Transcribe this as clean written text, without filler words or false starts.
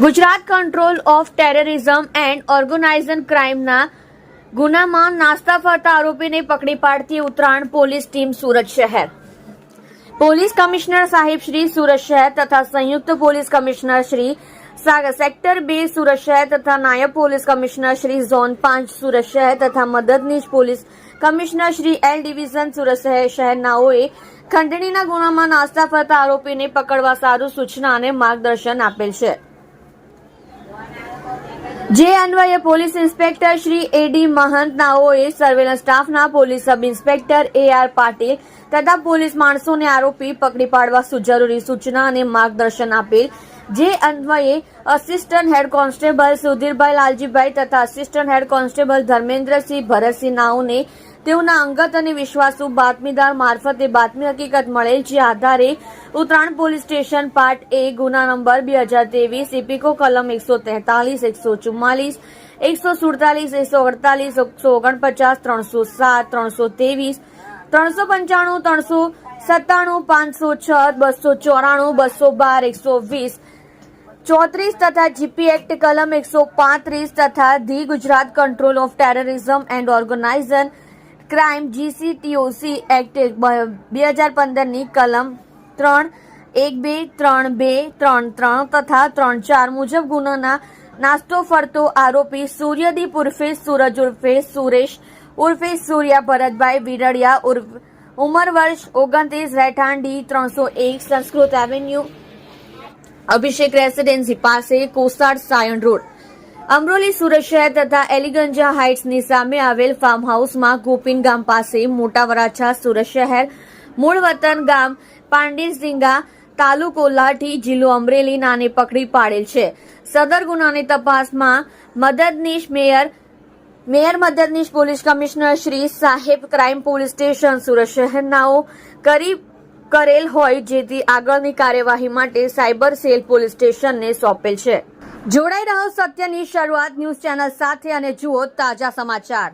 Gujarat control of terrorism and organized ક્રાઇમના ગુનામાં નાસ્તા ફરતા આરોપીને પકડી પાડતી ઉત્તરાયણ પોલીસ ટીમ સુરત શહેર. પોલીસ કમિશનર સાહેબ શ્રી સુરત શહેર તથા સંયુક્ત police commissioner Shri sector 2 Surat શહેર તથા નાયબ police commissioner Shri zone 5 Surat શહેર તથા મદદનીશ police commissioner Shri L division Surat શહેરનાઓએ ખંડણીના ગુનામાં નાસ્તા ફરતા આરોપીને પકડવા સારું સૂચના અને માર્ગદર્શન આપેલ છે. જે અન્વયે પોલીસ ઇન્સ્પેક્ટર શ્રી એડી મહંત નાઓએ સર્વેલન્સ સ્ટાફના police sub inspector AR Patil તથા પોલીસ માણસોને આરોપી પકડી પાડવા જરૂરી સૂચના અને માર્ગદર્શન આપેલ. જે અન્વયે assistant head constable Sudhirbhai Laljibhai તથા assistant head constable Dharmendrasinh Bharatsinh નાઓને તેઓના અંગત અને વિશ્વાસુ બાતમીદાર મારફતે બાતમી હકીકત મળેલ, જે આધારે Uttarayan police station part A ગુના નંબર 2023 ઇપિકો કલમ 143, 144, 147, 148, 149, 307, 323, 395, 397, 506, 294, 212, 120, 34 તથા GP એક્ટ કલમ 135 તથા the Gujarat control of terrorism and organised crime GCTOC act 2015 ની કલમ 3, 1, 2, 3, 2, 3, 3 તથા 3, 4 મુજબ ગુનાના નાસ્તો ફરતો આરોપી સૂર્યદીપ ઉર્ફે સૂરજ ઉર્ફે સુરેશ ઉર્ફે સૂર્યા ભરતભાઈ વિરડિયા ઉંમર વર્ષ 29, રહેઠાણ D 301 સંસ્કૃત એવન્યુ અભિષેક રેસિડેન્સી પાસે, કોસાડ સાયણ રોડ, અમરોલી સુરત શહેર તથા એલિગંજા હાઇટ્સની સામે આવેલ ફાર્મ હાઉસમાં ગોપીન ગામ પાસે, મોટા વરાછા સુરત શહેર, મૂળ વતન ગામ પાંડેરસિંગા, તાલુકો લાઠી, જિલ્લો અમરેલી નાને પકડી પાડેલ છે. સદર ગુનાની તપાસમાં મદદનીશ મેયર મદદનીશ પોલીસ કમિશનર શ્રી સાહેબ ક્રાઇમ પોલીસ સ્ટેશન સુરત શહેરનાઓ કરેલ હોય, જેથી આગળની કાર્યવાહી માટે સાયબર સેલ પોલીસ સ્ટેશનને સોંપેલ છે. જોડાઈ રહો સત્યની શરૂઆત ન્યૂઝ ચેનલ સાથે અને જુઓ તાજા સમાચાર.